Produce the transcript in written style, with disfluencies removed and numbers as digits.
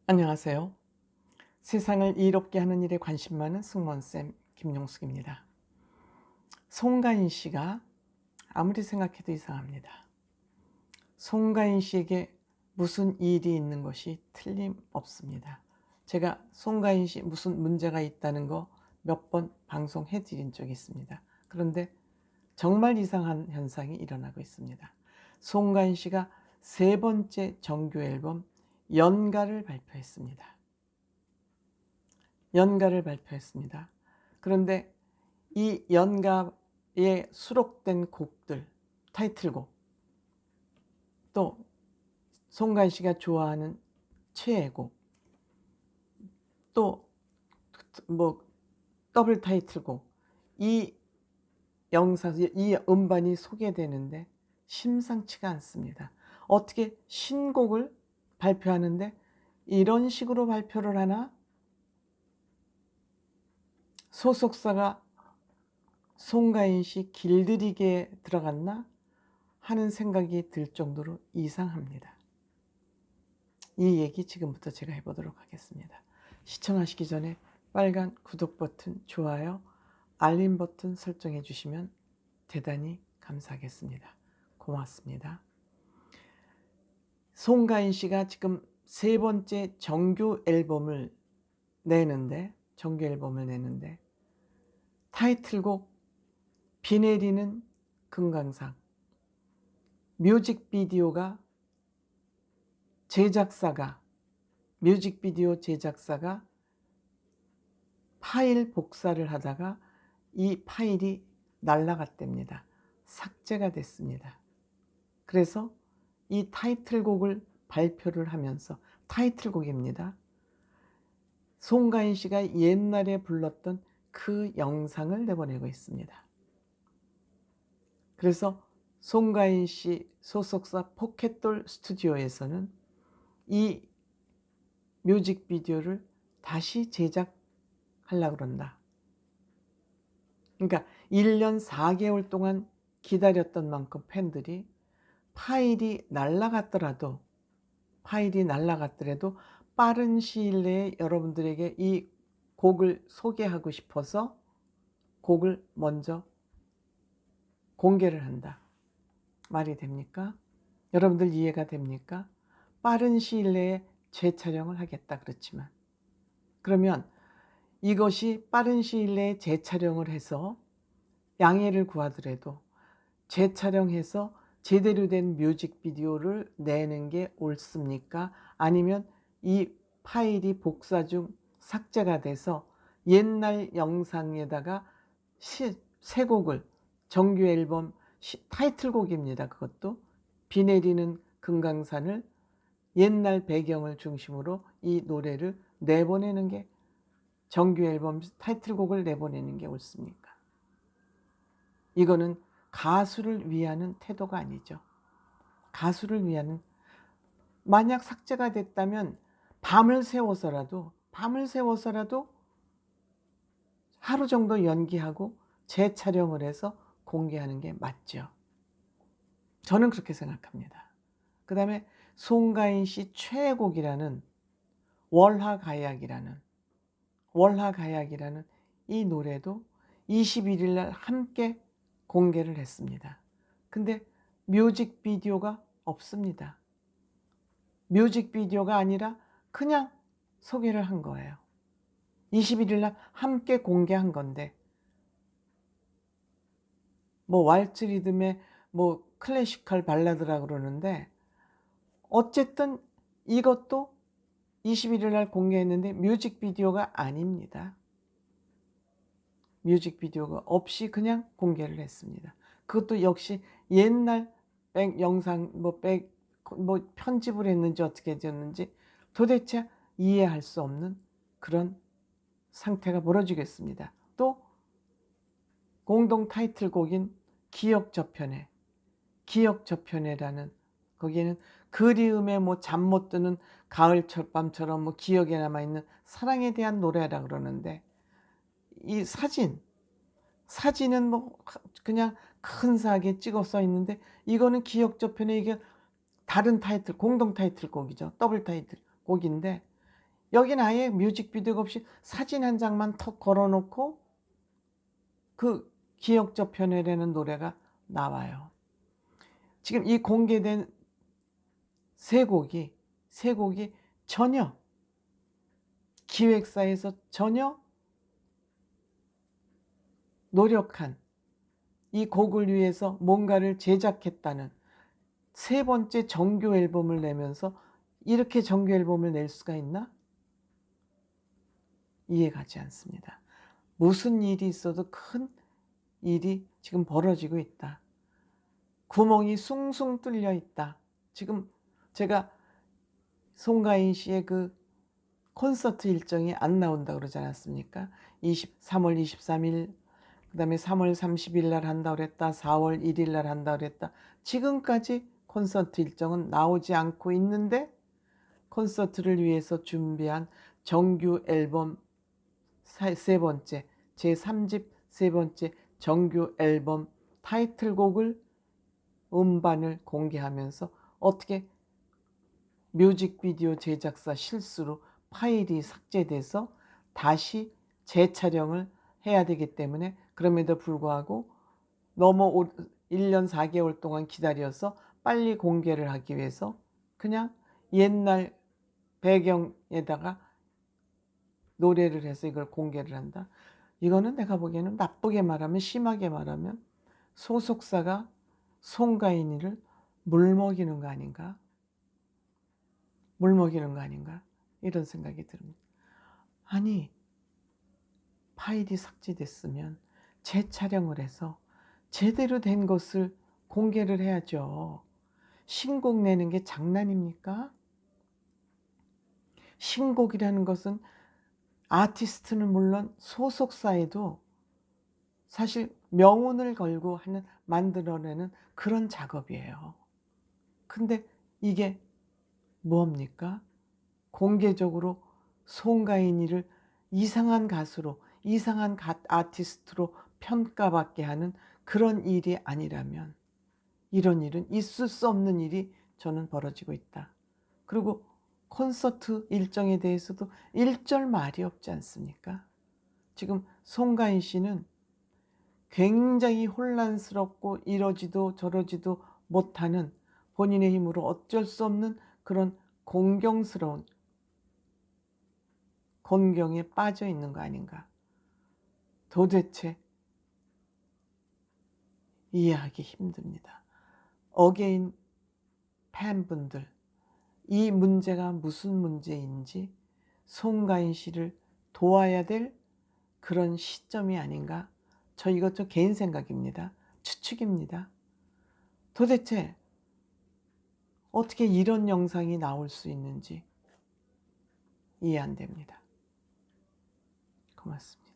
안녕하세요. 세상을 이롭게 하는 일에 관심 많은 승무원쌤 김용숙입니다. 송가인 씨가 아무리 생각해도 이상합니다. 송가인 씨에게 무슨 일이 있는 것이 틀림없습니다. 제가 송가인 씨 무슨 문제가 있다는 거 몇 번 방송해 드린 적이 있습니다. 그런데 정말 이상한 현상이 일어나고 있습니다. 송가인 씨가 세 번째 정규 앨범 연가를 발표했습니다. 연가를 발표했습니다. 그런데 이 연가에 수록된 곡들, 타이틀곡, 또 송가인 씨가 좋아하는 최애곡, 또 뭐 더블 타이틀곡, 이 이 음반이 소개되는데 심상치가 않습니다. 어떻게 신곡을 발표하는데 이런 식으로 발표를 하나? 소속사가 송가인 씨 길들이기에 들어갔나 하는 생각이 들 정도로 이상합니다. 이 얘기 지금부터 제가 해보도록 하겠습니다. 시청하시기 전에 빨간 구독 버튼, 좋아요, 알림 버튼 설정해 주시면 대단히 감사하겠습니다. 고맙습니다. 송가인 씨가 지금 세 번째 정규 앨범을 내는데 타이틀곡 비 내리는 금강산, 뮤직비디오 제작사가 파일 복사를 하다가 이 파일이 날라갔답니다. 삭제가 됐습니다. 그래서 이 타이틀곡을 발표를 하면서, 타이틀곡입니다, 송가인 씨가 옛날에 불렀던 그 영상을 내보내고 있습니다. 그래서 송가인 씨 소속사 포켓돌 스튜디오에서는 이 뮤직비디오를 다시 제작하려고 그런다. 그러니까 1년 4개월 동안 기다렸던 만큼 팬들이 파일이 날아갔더라도 빠른 시일 내에 여러분들에게 이 곡을 소개하고 싶어서 곡을 먼저 공개를 한다. 말이 됩니까? 여러분들 이해가 됩니까? 빠른 시일 내에 재촬영을 하겠다 그렇지만, 그러면 이것이 빠른 시일 내에 재촬영을 해서 양해를 구하더라도 재촬영해서 제대로 된 뮤직비디오를 내는 게 옳습니까? 아니면 이 파일이 복사 중 삭제가 돼서 옛날 영상에다가 새 곡을, 정규 앨범 타이틀곡입니다. 그것도 비 내리는 금강산을 옛날 배경을 중심으로 이 노래를 내보내는 게, 정규 앨범 타이틀곡을 내보내는 게 옳습니까? 이거는 가수를 위하는 태도가 아니죠. 가수를 위하는, 만약 삭제가 됐다면 밤을 세워서라도 하루 정도 연기하고 재촬영을 해서 공개하는 게 맞죠. 저는 그렇게 생각합니다. 그 다음에 송가인 씨 최애곡이라는 월화가약이라는 이 노래도 21일 날 함께 공개를 했습니다. 근데 뮤직비디오가 없습니다. 뮤직비디오가 아니라 그냥 소개를 한 거예요. 21일 날 함께 공개한 건데, 뭐 왈츠 리듬의 뭐 클래시컬 발라드라 그러는데, 어쨌든 이것도 21일 날 공개했는데 뮤직비디오가 아닙니다. 뮤직비디오가 없이 그냥 공개를 했습니다. 그것도 역시 옛날 영상 뭐 편집을 했는지 어떻게 했는지 도대체 이해할 수 없는 그런 상태가 벌어지겠습니다. 또 공동 타이틀곡인 기억저편에라는, 거기에는 그리움에 뭐 잠 못 드는 가을 철밤처럼 뭐 기억에 남아있는 사랑에 대한 노래라 그러는데, 이 사진은 뭐 그냥 근사하게 찍어 써 있는데, 이거는 기억저편에, 이게 다른 타이틀, 공동 타이틀곡이죠. 더블 타이틀곡인데 여긴 아예 뮤직비디오가 없이 사진 한 장만 턱 걸어놓고 그 기억 저편이라는 노래가 나와요. 지금 이 공개된 세 곡이 전혀 기획사에서 전혀 노력한, 이 곡을 위해서 뭔가를 제작했다는, 세 번째 정규 앨범을 내면서 이렇게 정규 앨범을 낼 수가 있나? 이해가지 않습니다. 무슨 일이 있어도 큰 일이 지금 벌어지고 있다. 구멍이 숭숭 뚫려 있다. 지금 제가 송가인 씨의 그 콘서트 일정이 안 나온다 그러지 않았습니까? 3월 23일, 그 다음에 3월 30일 날 한다 그랬다. 4월 1일 날 한다 그랬다. 지금까지 콘서트 일정은 나오지 않고 있는데, 콘서트를 위해서 준비한 정규 앨범 세 번째, 제3집 세 번째 정규 앨범 타이틀곡을 음반을 공개하면서 어떻게 뮤직비디오 제작사 실수로 파일이 삭제돼서 다시 재촬영을 해야 되기 때문에, 그럼에도 불구하고 너무 1년 4개월 동안 기다려서 빨리 공개를 하기 위해서 그냥 옛날 배경에다가 노래를 해서 이걸 공개를 한다. 이거는 내가 보기에는 나쁘게 말하면, 심하게 말하면 소속사가 송가인이를 물먹이는 거 아닌가? 물먹이는 거 아닌가? 이런 생각이 듭니다. 아니, 파일이 삭제됐으면 재촬영을 해서 제대로 된 것을 공개를 해야죠. 신곡 내는 게 장난입니까? 신곡이라는 것은 아티스트는 물론 소속사에도 사실 명운을 걸고 만들어내는 그런 작업이에요. 근데 이게 뭡니까? 공개적으로 송가인이를 이상한 가수로, 이상한 아티스트로 평가받게 하는 그런 일이 아니라면, 이런 일은 있을 수 없는 일이 저는 벌어지고 있다. 그리고 콘서트 일정에 대해서도 일절 말이 없지 않습니까? 지금 송가인 씨는 굉장히 혼란스럽고 이러지도 저러지도 못하는, 본인의 힘으로 어쩔 수 없는 그런 공경스러운 곤경에 빠져 있는 거 아닌가. 도대체 이해하기 힘듭니다. 어게인 팬분들, 이 문제가 무슨 문제인지 송가인 씨를 도와야 될 그런 시점이 아닌가. 이것도 개인 생각입니다. 추측입니다. 도대체 어떻게 이런 영상이 나올 수 있는지 이해 안 됩니다. 고맙습니다.